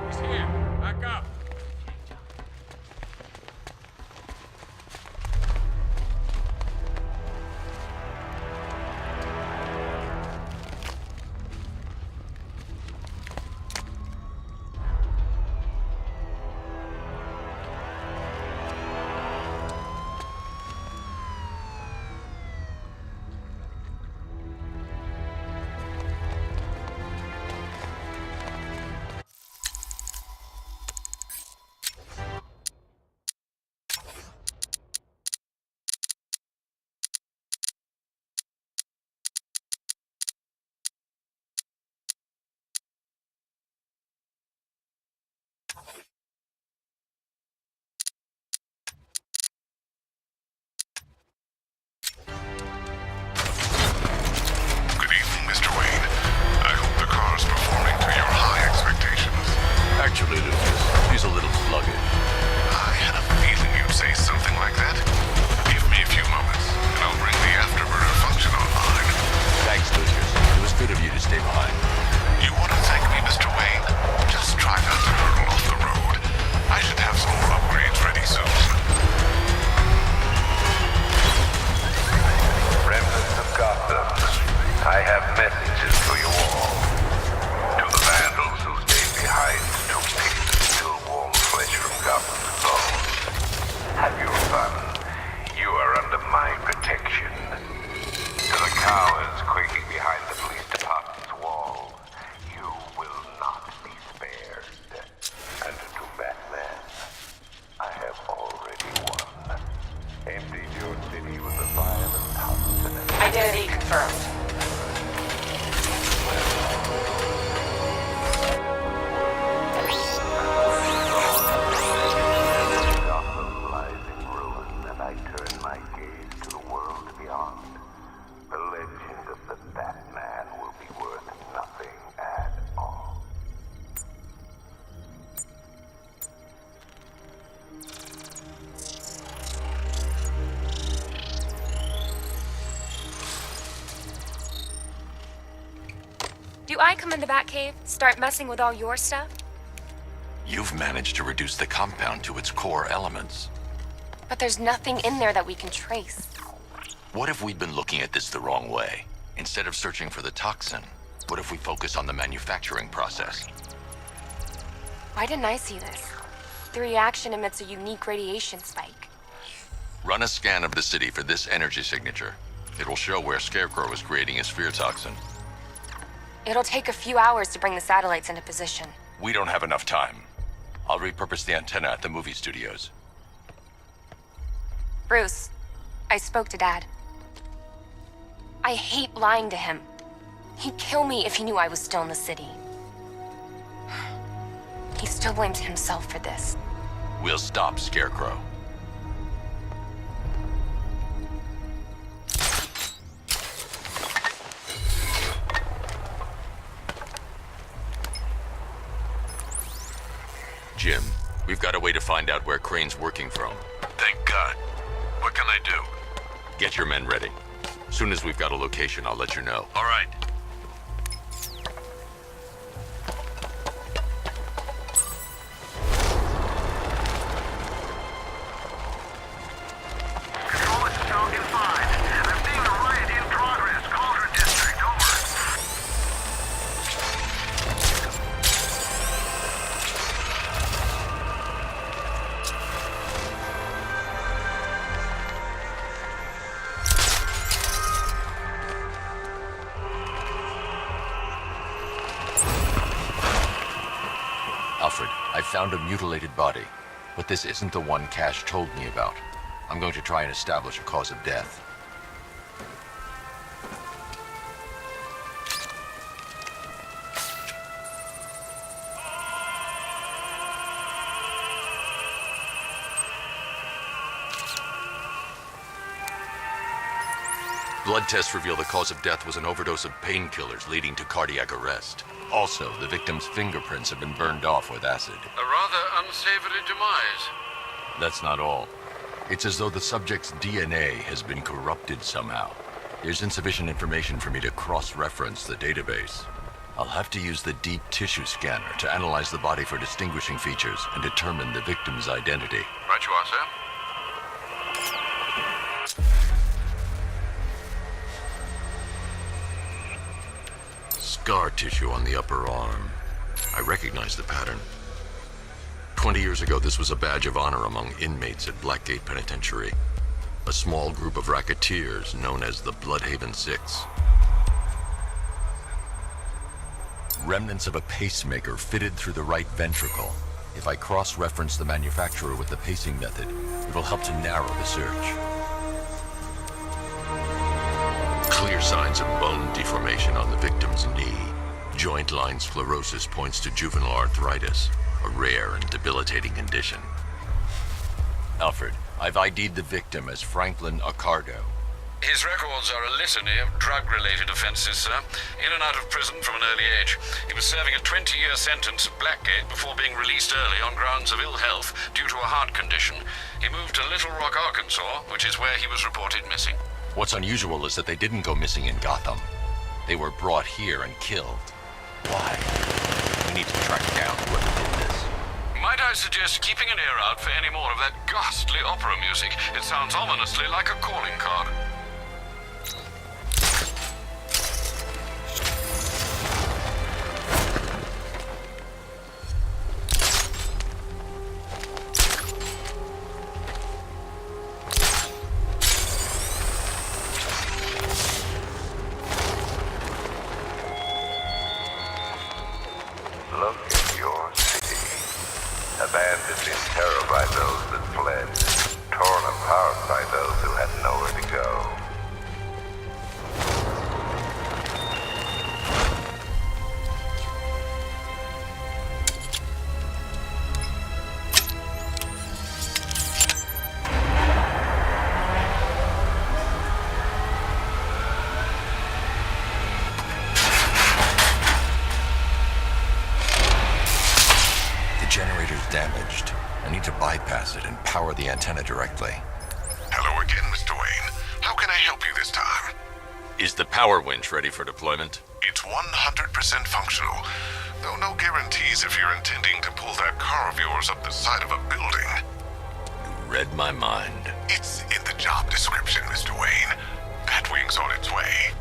He's here. Back up. Good evening, Mr. Wayne. I hope the car's performing to your high expectations. Actually, Lucas, he's a little sluggish. I had a feeling you'd say something like that. Give me a few moments, and I'll bring the afterburner function online. Thanks, Lucas. It was good of you to stay behind. You want to thank me, Mr. Wayne? Just try not to hurtle off the road. I should have some more upgrades ready soon. Remnants of Gotham, I have messages for you all. To the vandals who stayed behind to pick the still warm flesh from Gotham's bones. Have your fun. You are under my protection. To the cowards quaking behind the police department's wall, you will not be spared. And to Batman, I have already won. Emptied your city with a violent hunt and Identity confirmed. Gotham lies in ruin, and I turn my gaze to the world beyond. The legend of the Batman will be worth nothing at all. Do I come in the Batcave, start messing with all your stuff? You've managed to reduce the compound to its core elements. But there's nothing in there that we can trace. What if we've been looking at this the wrong way? Instead of searching for the toxin, what if we focus on the manufacturing process? Why didn't I see this? The reaction emits a unique radiation spike. Run a scan of the city for this energy signature. It will show where Scarecrow is creating his fear toxin. It'll take a few hours to bring the satellites into position. We don't have enough time. I'll repurpose the antenna at the movie studios. Bruce, I spoke to Dad. I hate lying to him. He'd kill me if he knew I was still in the city. He still blames himself for this. We'll stop Scarecrow. Jim, we've got a way to find out where Crane's working from. Thank God. What can I do? Get your men ready. Soon as we've got a location, I'll let you know. All right. Control is strong and fine. I'm seeing a riot in progress. Cauldron District, over. Alfred, I found a mutilated body, but this isn't the one Cash told me about. I'm going to try and establish a cause of death. Blood tests reveal the cause of death was an overdose of painkillers leading to cardiac arrest. Also, the victim's fingerprints have been burned off with acid. A rather unsavory demise. That's not all. It's as though the subject's DNA has been corrupted somehow. There's insufficient information for me to cross-reference the database. I'll have to use the deep tissue scanner to analyze the body for distinguishing features and determine the victim's identity. Right you are, sir. Scar tissue on the upper arm. I recognize the pattern. 20 years ago, this was a badge of honor among inmates at Blackgate Penitentiary. A small group of racketeers known as the Bloodhaven Six. Remnants of a pacemaker fitted through the right ventricle. If I cross-reference the manufacturer with the pacing method, it will help to narrow the search. Clear signs of bone deformation on the victim's knee. Joint line sclerosis points to juvenile arthritis, a rare and debilitating condition. Alfred, I've ID'd the victim as Franklin Accardo. His records are a litany of drug-related offenses, sir. In and out of prison from an early age. He was serving a 20-year sentence at Blackgate before being released early on grounds of ill health due to a heart condition. He moved to Little Rock, Arkansas, which is where he was reported missing. What's unusual is that they didn't go missing in Gotham. They were brought here and killed. Why? We need to track down whoever did this. Might I suggest keeping an ear out for any more of that ghastly opera music? It sounds ominously like a calling card. Look at your city. Abandoned in terror by those that fled. Torn apart by those who had nowhere to go. Generator's damaged. I need to bypass it and power the antenna directly. Hello again, Mr. Wayne. How can I help you this time? Is the power winch ready for deployment? It's 100% functional, though no guarantees if you're intending to pull that car of yours up the side of a building. You read my mind. It's in the job description, Mr. Wayne. Batwing's on its way.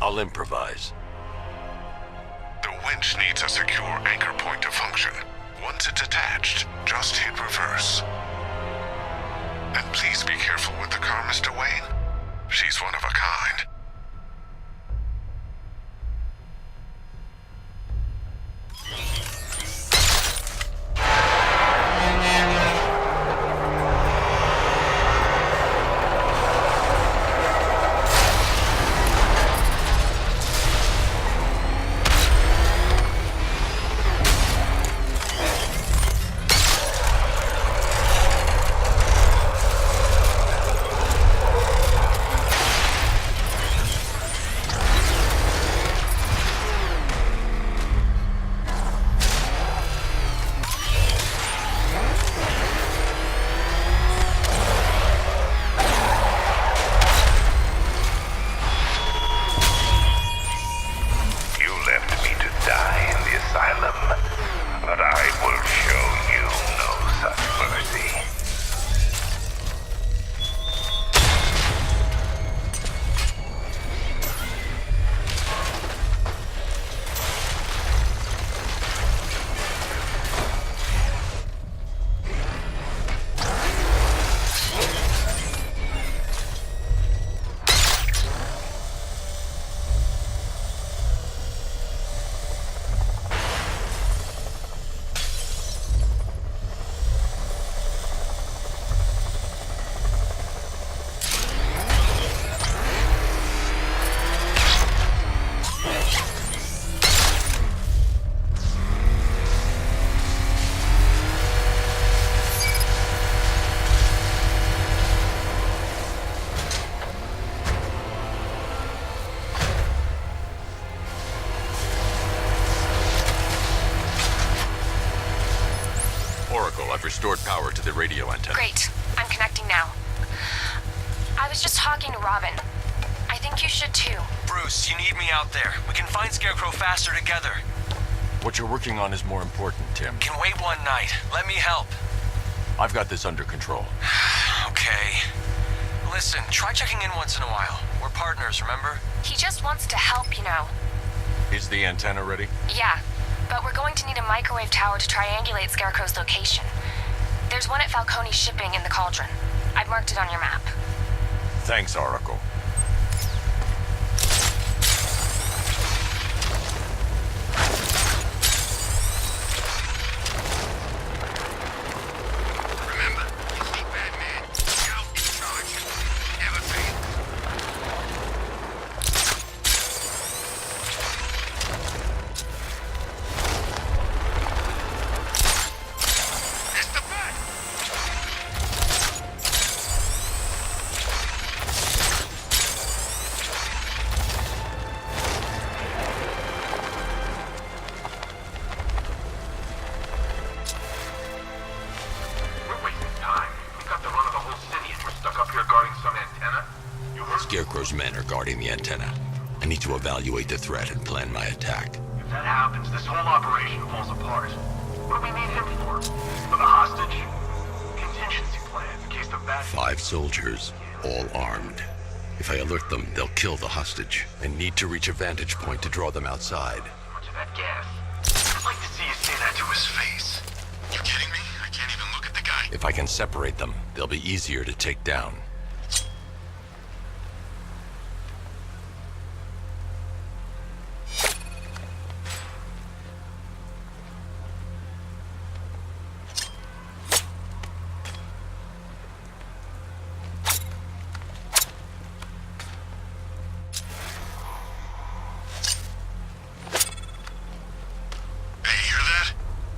I'll improvise. The winch needs a secure anchor point to function. Once it's attached, just hit reverse. And please be careful with the car, Mr. Wayne. She's one of a kind. I've restored power to the radio antenna. Great. I'm connecting now. I was just talking to Robin. I think you should too. Bruce, you need me out there. We can find Scarecrow faster together. What you're working on is more important, Tim. Can wait one night. Let me help. I've got this under control. Okay. Listen, try checking in once in a while. We're partners, remember? He just wants to help, you know. Is the antenna ready? Yeah, but we're going to need a microwave tower to triangulate Scarecrow's location. There's one at Falcone Shipping in the Cauldron. I've marked it on your map. Thanks, Oracle. Remember, you see Batman, Scout in charge. Never fail. Mr. Bat! We're wasting time. We got the run of the whole city and we're stuck up here guarding some antenna. You heard? Scarecrow's men are guarding the antenna. I need to evaluate the threat and plan my attack. If that happens, this whole operation falls apart. What do we need him for? For the hostage? Contingency plan in case the bad... 5 soldiers, all armed. If I alert them, they'll kill the hostage. I need to reach a vantage point to draw them outside. Much of that gas. I'd like to see you say that to his face. You kidding me? I can't even look at the guy. If I can separate them, they'll be easier to take down. Hey, you hear that?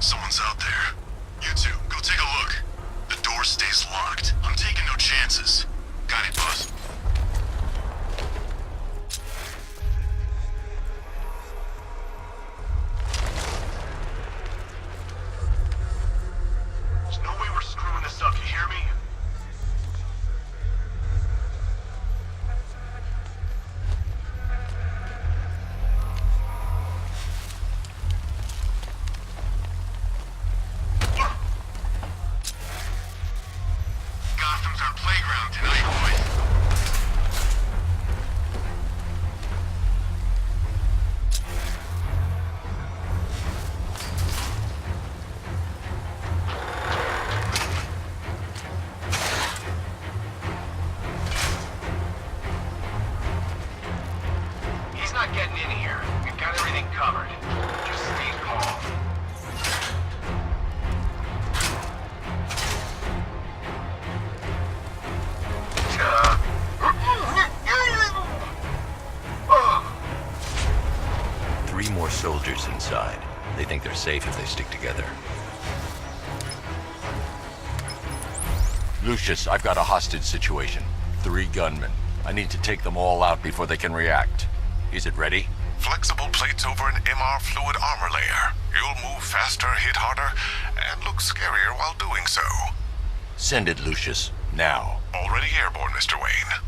Someone's out there. You two, go take a look. The door stays locked. I'm taking no chances. Got it, boss. There's no way we're screwing this up, you hear me? Gotham's our playground tonight, boys. He's not getting in here. We've got everything covered. Just stay calm. Three more soldiers inside. They think they're safe if they stick together. Lucius, I've got a hostage situation. 3 gunmen. I need to take them all out before they can react. Is it ready? Flexible plates over an MR fluid armor layer. You'll move faster, hit harder, and look scarier while doing so. Send it, Lucius. Now. Already airborne, Mr. Wayne.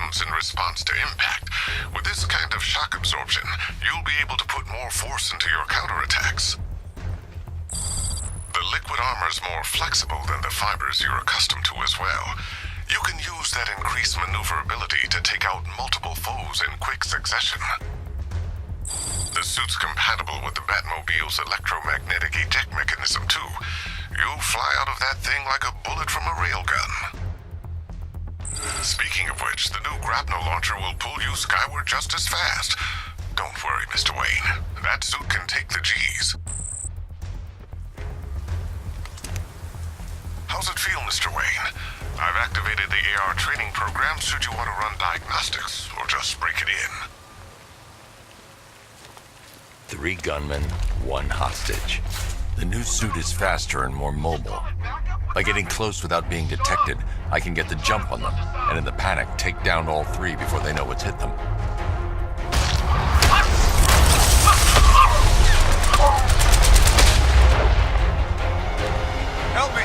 wounds in responce to impact. With this kind of shock absorption, you'll be able to put more force into your counterattacks. The liquid armor's more flexible than the fibers you're accustomed to as well. You can use that increased maneuverability to take out multiple foes in quick succession. The suit's compatible with the Batmobile's electromagnetic eject mechanism, too. You'll fly out of that thing like a bullet from a railgun. Speaking of which, the new grapnel launcher will pull you skyward just as fast. Don't worry, Mr. Wayne. That suit can take the G's. How's it feel, Mr. Wayne? I've activated the AR training program should you want to run diagnostics, or just break it in. 3 gunmen, 1 hostage. The new suit is faster and more mobile. By getting close without being detected, I can get the jump on them, and in the panic, take down all 3 before they know what's hit them. Help me!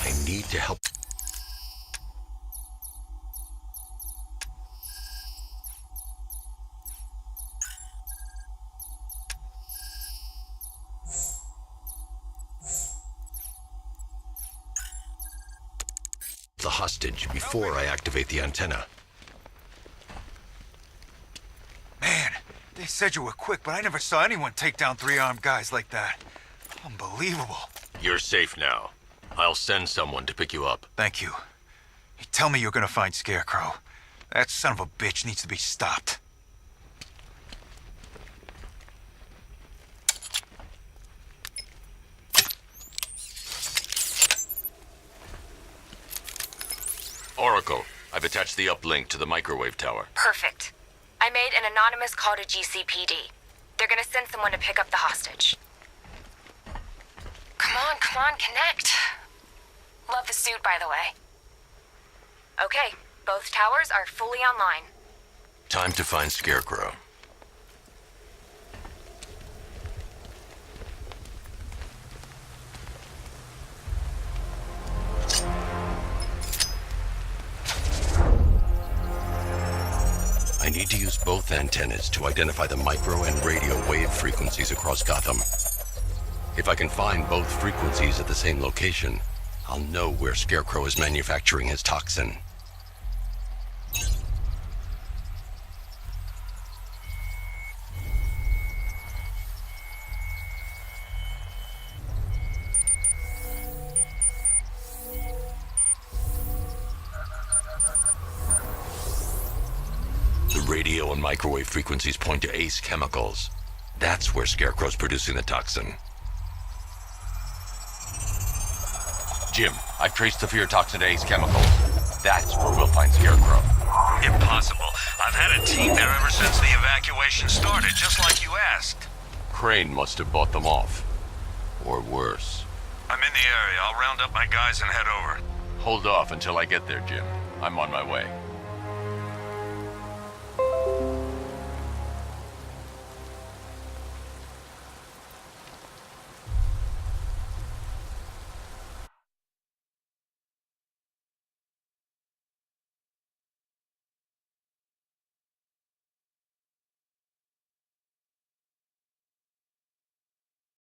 I need to help. The hostage before I activate the antenna. Man, they said you were quick, but I never saw anyone take down 3 armed guys like that. Unbelievable. You're safe now. I'll send someone to pick you up. Thank you. You tell me you're gonna find Scarecrow. That son of a bitch needs to be stopped. Oracle, I've attached the uplink to the microwave tower. Perfect. I made an anonymous call to GCPD. They're gonna send someone to pick up the hostage. Come on, connect. Love the suit, by the way. Okay, both towers are fully online. Time to find Scarecrow. I need to use both antennas to identify the micro and radio wave frequencies across Gotham. If I can find both frequencies at the same location, I'll know where Scarecrow is manufacturing his toxin. The radio and microwave frequencies point to Ace Chemicals. That's where Scarecrow's producing the toxin. Jim, I've traced the fear toxin to Ace Chemicals. That's where we'll find Scarecrow. Impossible. I've had a team there ever since the evacuation started, just like you asked. Crane must have bought them off. Or worse. I'm in the area. I'll round up my guys and head over. Hold off until I get there, Jim. I'm on my way.